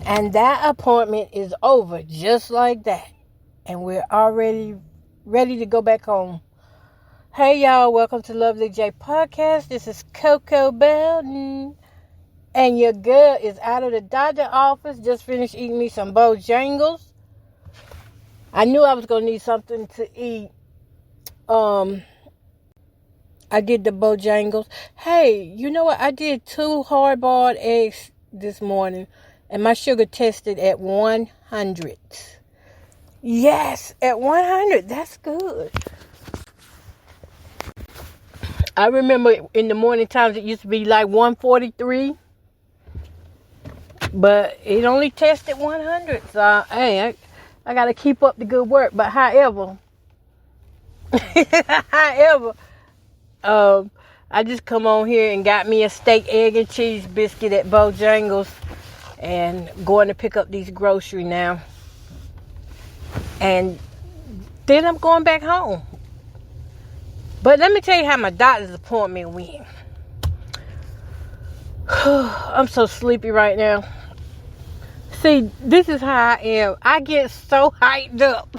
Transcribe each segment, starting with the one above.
And that appointment is over just like that. And we're already ready to go back home. Hey y'all, welcome to Lovely J Podcast. This is Coco Belton. And your girl is out of the doctor office. Just finished eating me some Bojangles. I knew I was going to need something to eat. I did the Bojangles. Hey, you know what? I did 2 hard-boiled eggs this morning. And my sugar tested at 100. Yes, at 100. That's good. I remember in the morning times it used to be like 143. But it only tested 100. So, hey, I got to keep up the good work. But however, I just come on here and got me a steak, egg, and cheese biscuit at Bojangles. And going to pick up these groceries now. And then I'm going back home. But let me tell you how my doctor's appointment went. I'm so sleepy right now. See, this is how I am. I get so hyped up.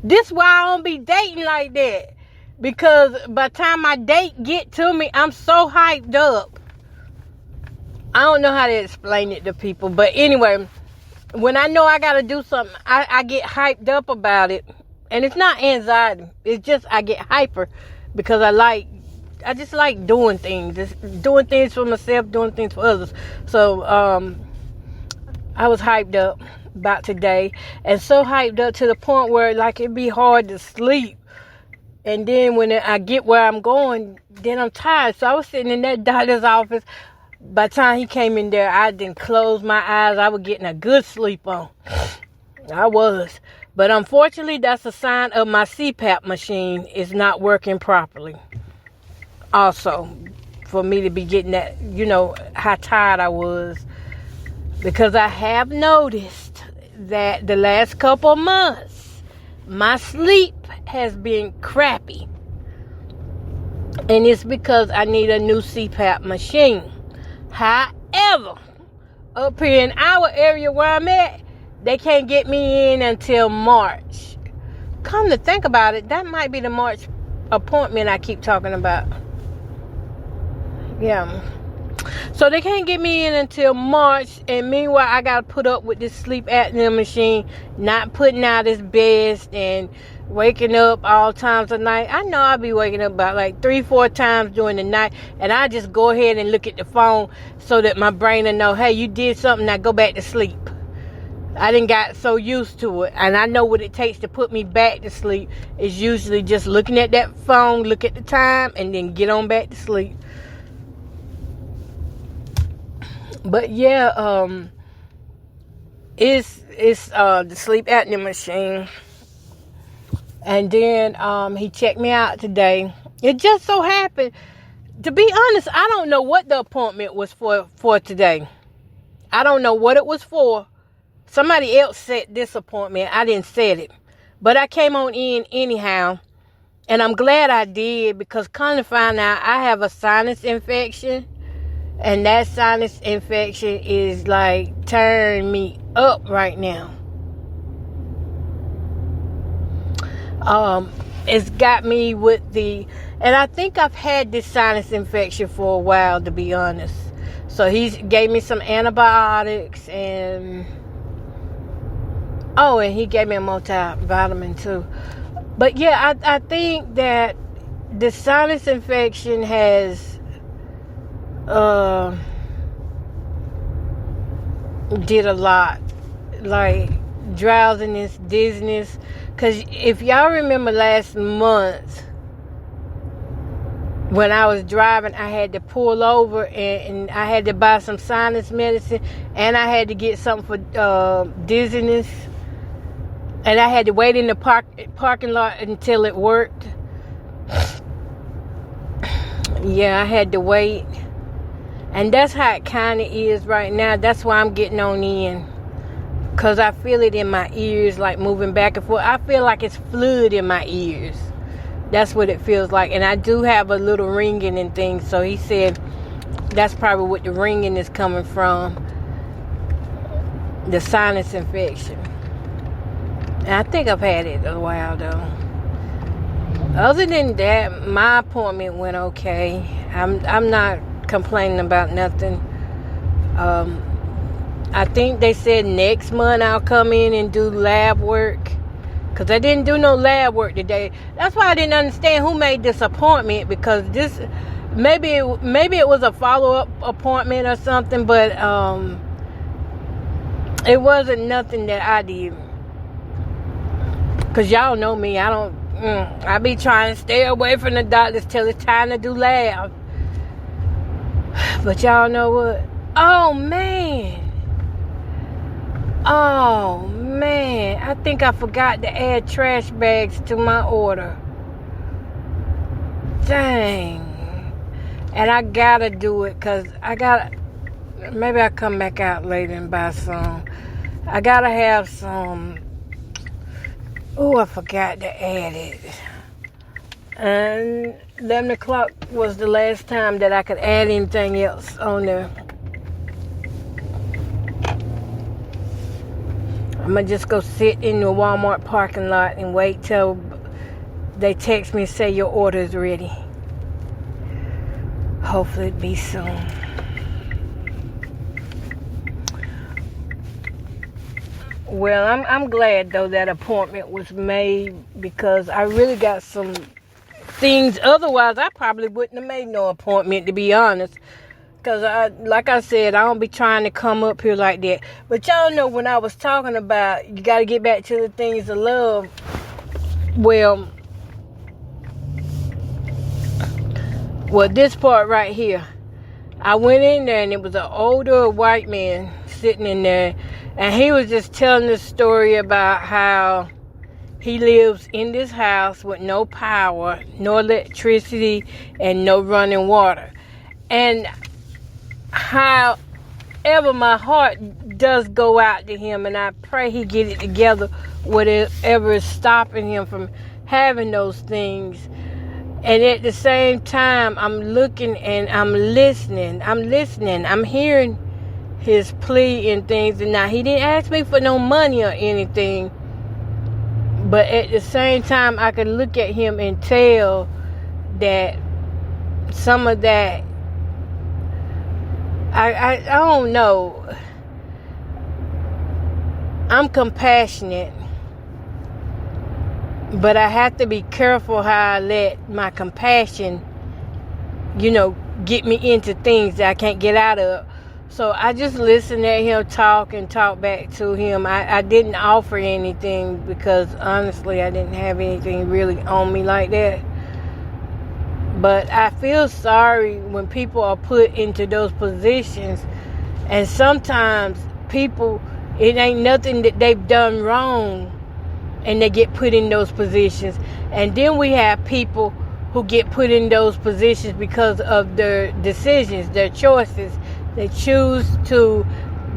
This is why I don't be dating like that. Because by the time my date get to me, I'm so hyped up. I don't know how to explain it to people. But anyway, when I know I got to do something, I get hyped up about it. And it's not anxiety. It's just I get hyper. Because I just like doing things. Just doing things for myself, doing things for others. So, I was hyped up about today. And so hyped up to the point where like it'd be hard to sleep. And then when I get where I'm going, then I'm tired. So I was sitting in that doctor's office. By the time he came in there, I didn't close my eyes. I was getting a good sleep on. I was. But unfortunately, that's a sign of my CPAP machine is not working properly. Also, for me to be getting that, how tired I was. Because I have noticed that the last couple of months, my sleep has been crappy. And it's because I need a new CPAP machine. However, up here in our area where I'm at, they can't get me in until March. Come to think about it, that might be the March appointment I keep talking about. Yeah. So they can't get me in until March. And meanwhile, I got to put up with this sleep apnea machine, not putting out its best and waking up all times of night. I know I'll be waking up about like 3-4 times during the night. And I just go ahead and look at the phone so that my brain will know, hey, you did something, now go back to sleep. I done got so used to it. And I know what it takes to put me back to sleep is usually just looking at that phone, look at the time, and then get on back to sleep. But yeah, it's the sleep apnea machine. And then he checked me out today. It just so happened, to be honest, I don't know what the appointment was for today. I don't know what it was for. Somebody else set this appointment. I didn't set it. But I came on in anyhow. And I'm glad I did because kind of find out I have a sinus infection. And that sinus infection is like tearing me up right now. It's got me with and I think I've had this sinus infection for a while, to be honest. So he gave me some antibiotics and he gave me a multivitamin too. But yeah, I think that the sinus infection has did a lot, like drowsiness, dizziness. Because if y'all remember last month when I was driving, I had to pull over and I had to buy some sinus medicine and I had to get something for dizziness, and I had to wait in the parking lot until it worked. Yeah, I had to wait. And that's how it kind of is right now. That's why I'm getting on in. Because I feel it in my ears, like moving back and forth. I feel like it's fluid in my ears. That's what it feels like. And I do have a little ringing and things. So he said that's probably what the ringing is coming from. the sinus infection. And I think I've had it a while though. Other than that, my appointment went okay. I'm not complaining about nothing. I think they said next month I'll come in and do lab work, because I didn't do no lab work today. That's why I didn't understand who made this appointment, because this maybe it was a follow-up appointment or something, but it wasn't nothing that I did. Because y'all know me, I be trying to stay away from the doctors till it's time to do lab. But y'all know what? Oh man, I think I forgot to add trash bags to my order. Dang. And I gotta do it, because maybe I'll come back out later and buy some. I gotta have some. Oh, I forgot to add it. And 11 o'clock was the last time that I could add anything else on there. I'm going to just go sit in the Walmart parking lot and wait till they text me and say your order is ready. Hopefully it'll be soon. Well, I'm glad though that appointment was made, because I really got some things. Otherwise, I probably wouldn't have made no appointment, to be honest. Because, like I said, I don't be trying to come up here like that. But y'all know when I was talking about you got to get back to the things of love. Well, this part right here. I went in there and it was an older white man sitting in there. And he was just telling the story about how he lives in this house with no power, no electricity, and no running water. And however, my heart does go out to him, and I pray he get it together, whatever is stopping him from having those things. And at the same time, I'm looking and I'm listening. I'm hearing his plea and things. And now, he didn't ask me for no money or anything. But at the same time, I could look at him and tell that some of that, I don't know. I'm compassionate, but I have to be careful how I let my compassion, get me into things that I can't get out of. So I just listened at him talk and talk back to him. I didn't offer anything, because honestly, I didn't have anything really on me like that. But I feel sorry when people are put into those positions. And sometimes people, it ain't nothing that they've done wrong, and they get put in those positions. And then we have people who get put in those positions because of their decisions, their choices. They choose to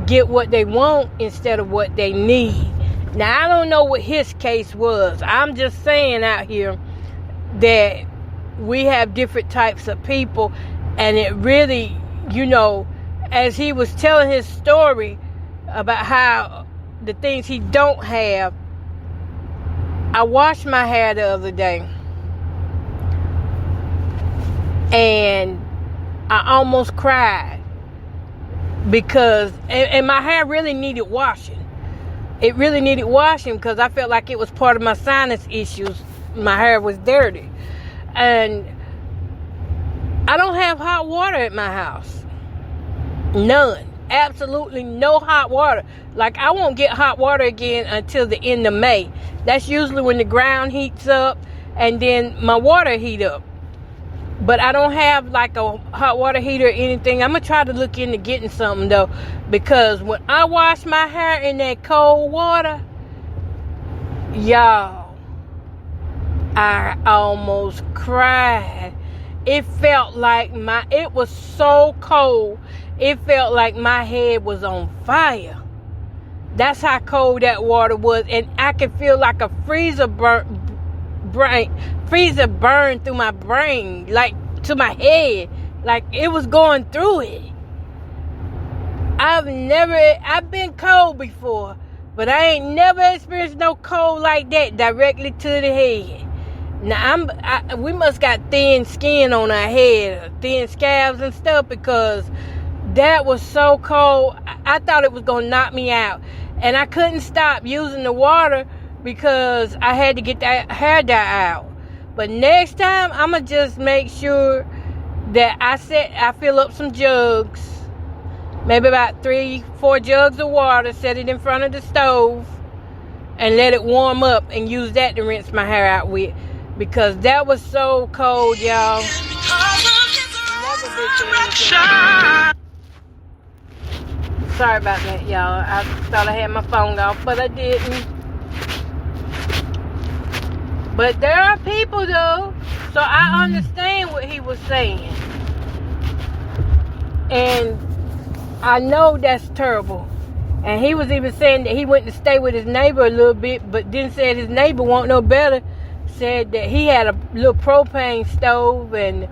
get what they want instead of what they need. Now, I don't know what his case was. I'm just saying out here that we have different types of people. And it really, as he was telling his story about how the things he don't have, I washed my hair the other day. And I almost cried. Because, and my hair really needed washing. It really needed washing, because I felt like it was part of my sinus issues. My hair was dirty. And I don't have hot water at my house. None. Absolutely no hot water. Like, I won't get hot water again until the end of May. That's usually when the ground heats up and then my water heat up. But I don't have like a hot water heater or anything. I'm going to try to look into getting something though. Because when I wash my hair in that cold water, y'all, I almost cried. It felt like it was so cold. It felt like my head was on fire. That's how cold that water was. And I could feel like a freezer burn through my brain, like to my head, like it was going through it. I've been cold before, but I ain't never experienced no cold like that directly to the head. Now we must got thin skin on our head, thin scabs and stuff, because that was so cold. I thought it was gonna knock me out, and I couldn't stop using the water because I had to get that hair dye out. But next time, I'ma just make sure that I fill up some jugs, maybe about 3-4 jugs of water, set it in front of the stove, and let it warm up, and use that to rinse my hair out with, because that was so cold, y'all. Sorry about that, y'all. I thought I had my phone off, but I didn't. But there are people, though, so I understand what he was saying. And I know that's terrible. And he was even saying that he went to stay with his neighbor a little bit, but then said his neighbor won't know better. Said that he had a little propane stove, and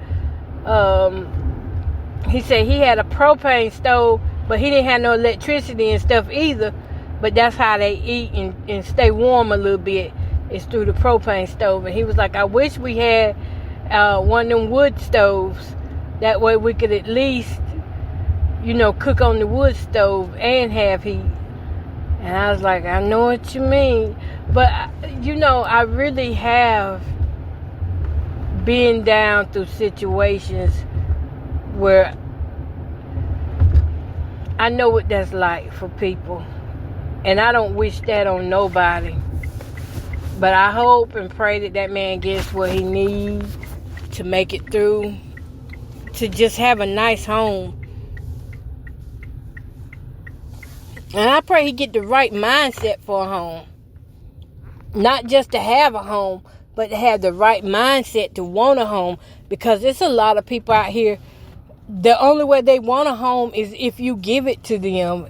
he said he had a propane stove, but he didn't have no electricity and stuff either. But that's how they eat and stay warm a little bit, is through the propane stove. And he was like, I wish we had one of them wood stoves. That way we could at least, cook on the wood stove and have heat. And I was like, I know what you mean. But, I really have been down through situations where I know what that's like for people. And I don't wish that on nobody. But I hope and pray that man gets what he needs to make it through, to just have a nice home. And I pray he get the right mindset for a home. Not just to have a home, but to have the right mindset to want a home. Because there's a lot of people out here, the only way they want a home is if you give it to them.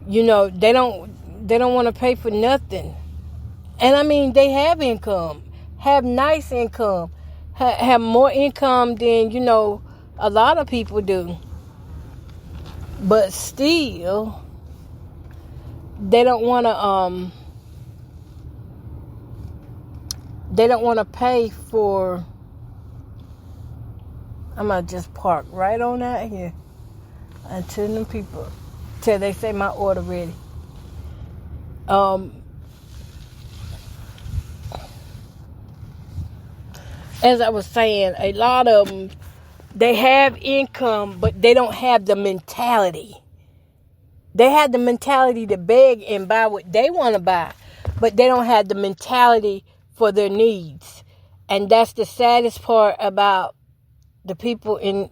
They don't want to pay for nothing. And I mean, they have income, have nice income, have more income than, a lot of people do. But still, they don't want to pay for. I'm going to just park right on out here until them people, till they say my order ready. As I was saying, a lot of them, they have income, but they don't have the mentality. They have the mentality to beg and buy what they want to buy, but they don't have the mentality for their needs. And that's the saddest part about the people in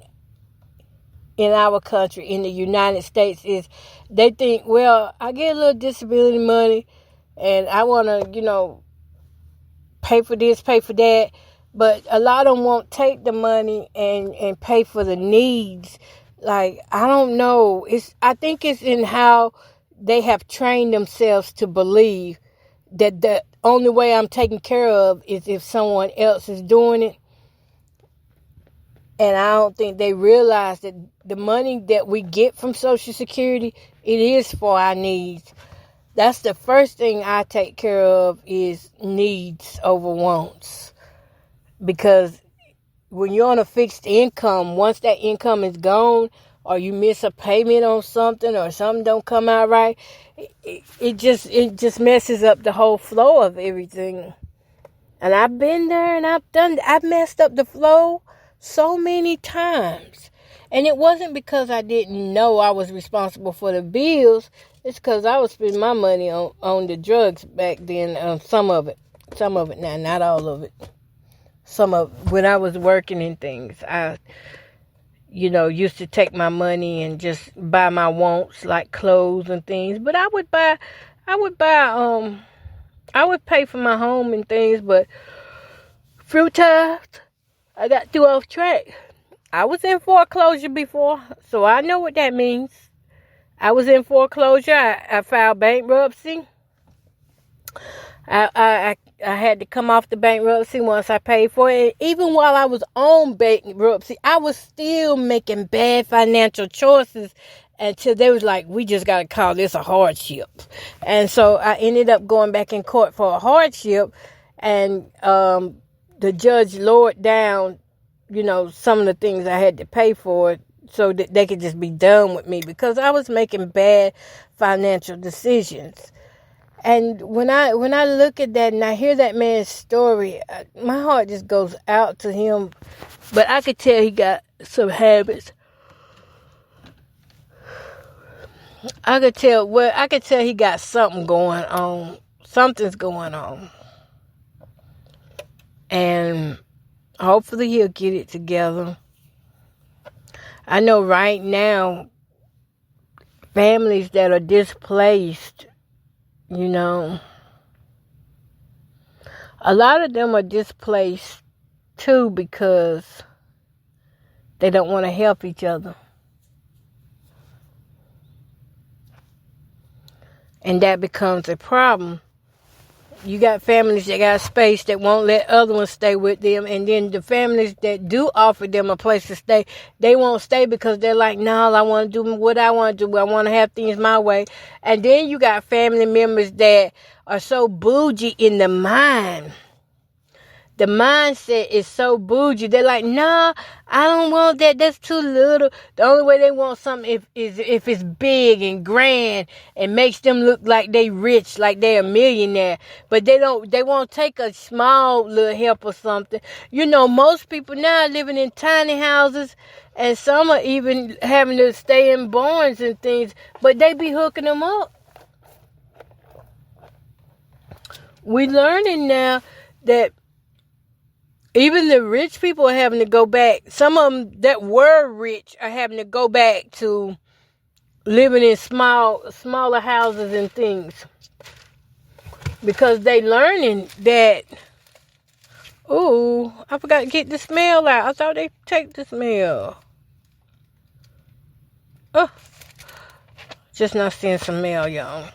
our country, in the United States, is they think, well, I get a little disability money and I want to, pay for this, pay for that. But a lot of them won't take the money and pay for the needs. Like, I don't know. I think it's in how they have trained themselves to believe that the only way I'm taken care of is if someone else is doing it. And I don't think they realize that the money that we get from Social Security, it is for our needs. That's the first thing I take care of, is needs over wants. Because when you're on a fixed income, once that income is gone, or you miss a payment on something, or something don't come out right, it just messes up the whole flow of everything. And I've been there, and I've messed up the flow so many times. And it wasn't because I didn't know I was responsible for the bills. It's because I was spending my money on the drugs back then. Some of it now, not all of it. When I was working in things, I, used to take my money and just buy my wants, like clothes and things. But I would pay for my home and things. But a few times I got too off track. I was in foreclosure before, so I know what that means. I was in foreclosure. I filed bankruptcy. I had to come off the bankruptcy once I paid for it. And even while I was on bankruptcy, I was still making bad financial choices until they was like, we just got to call this a hardship. And so I ended up going back in court for a hardship, and the judge lowered down, some of the things I had to pay for so that they could just be done with me, because I was making bad financial decisions. And when I look at that and I hear that man's story, my heart just goes out to him. But I could tell he got some habits. I could tell he got something going on. Something's going on. And hopefully he'll get it together. I know right now, families that are displaced, a lot of them are displaced too because they don't want to help each other. And that becomes a problem. You got families that got space that won't let other ones stay with them. And then the families that do offer them a place to stay, they won't stay because they're like, no, I want to do what I want to do. I want to have things my way. And then you got family members that are so bougie in the mind. The mindset is so bougie. They're like, nah, I don't want that. That's too little. The only way they want something is if it's big and grand and makes them look like they rich, like they're a millionaire. But they won't take a small little help or something. Most people now are living in tiny houses, and some are even having to stay in barns and things, but they be hooking them up. We're learning now that even the rich people are having to go back. Some of them that were rich are having to go back to living in smaller houses and things. Because they learning that, ooh, I forgot to get the smell out. I thought they take the smell. Oh, just not seeing some mail, y'all.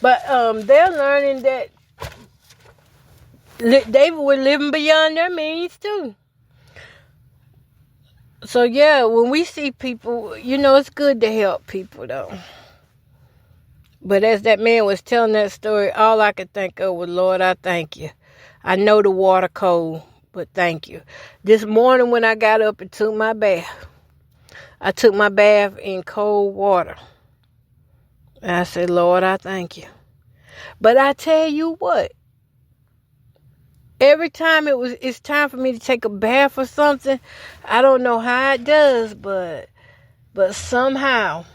But they're learning that they were living beyond their means too. So yeah, when we see people, it's good to help people though. But as that man was telling that story, all I could think of was, Lord, I thank you. I know the water cold, but thank you. This morning when I got up and took my bath, I took my bath in cold water. And I said, Lord, I thank you. But I tell you what, every time it's time for me to take a bath or something, I don't know how it does, but somehow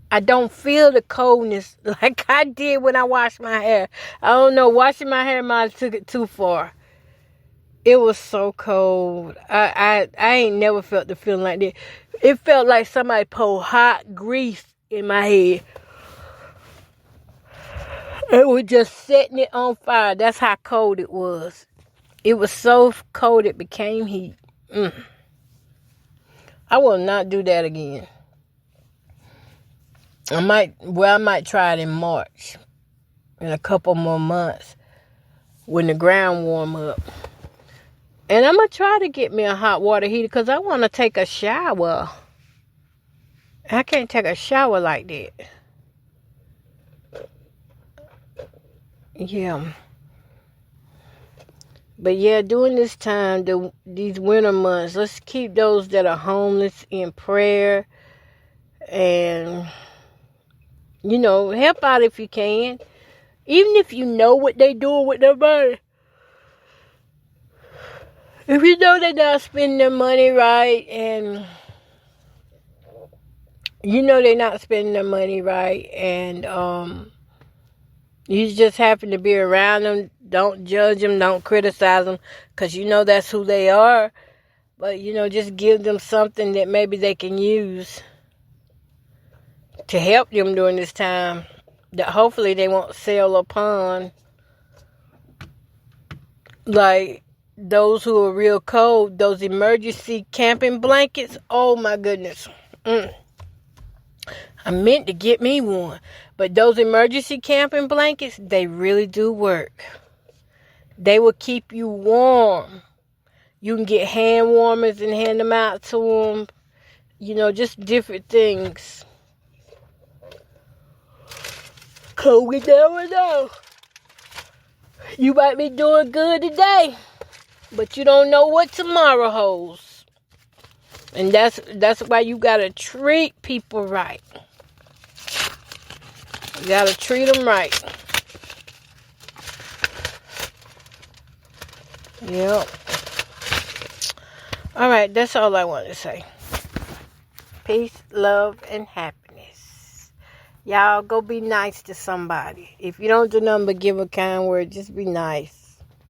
I don't feel the coldness like I did when I washed my hair. I don't know, washing my hair might have took it too far. It was so cold. I ain't never felt the feeling like that. It felt like somebody poured hot grease in my head. It was just setting it on fire. That's how cold it was. It was so cold it became heat. I will not do that again. I might try it in March. In a couple more months. When the ground warm up. And I'm going to try to get me a hot water heater because I want to take a shower. I can't take a shower like that. Yeah. But yeah, during this time, these winter months, let's keep those that are homeless in prayer. And, help out if you can. Even if you know what they're doing with their money. If you know they're not spending their money right, and they're not spending their money right, and you just happen to be around them, don't judge them, don't criticize them, because that's who they are. But, just give them something that maybe they can use to help them during this time that hopefully they won't sail upon. Like those who are real cold, those emergency camping blankets. Oh my goodness. I meant to get me one. But those emergency camping blankets, they really do work. They will keep you warm. You can get hand warmers and hand them out to them. just different things. Cause we never know. You might be doing good today, but you don't know what tomorrow holds. And that's why you gotta treat people right. You gotta treat them right. Yep. All right, that's all I want to say. Peace, love, and happiness. Y'all go be nice to somebody. If you don't do nothing but give a kind word, just be nice.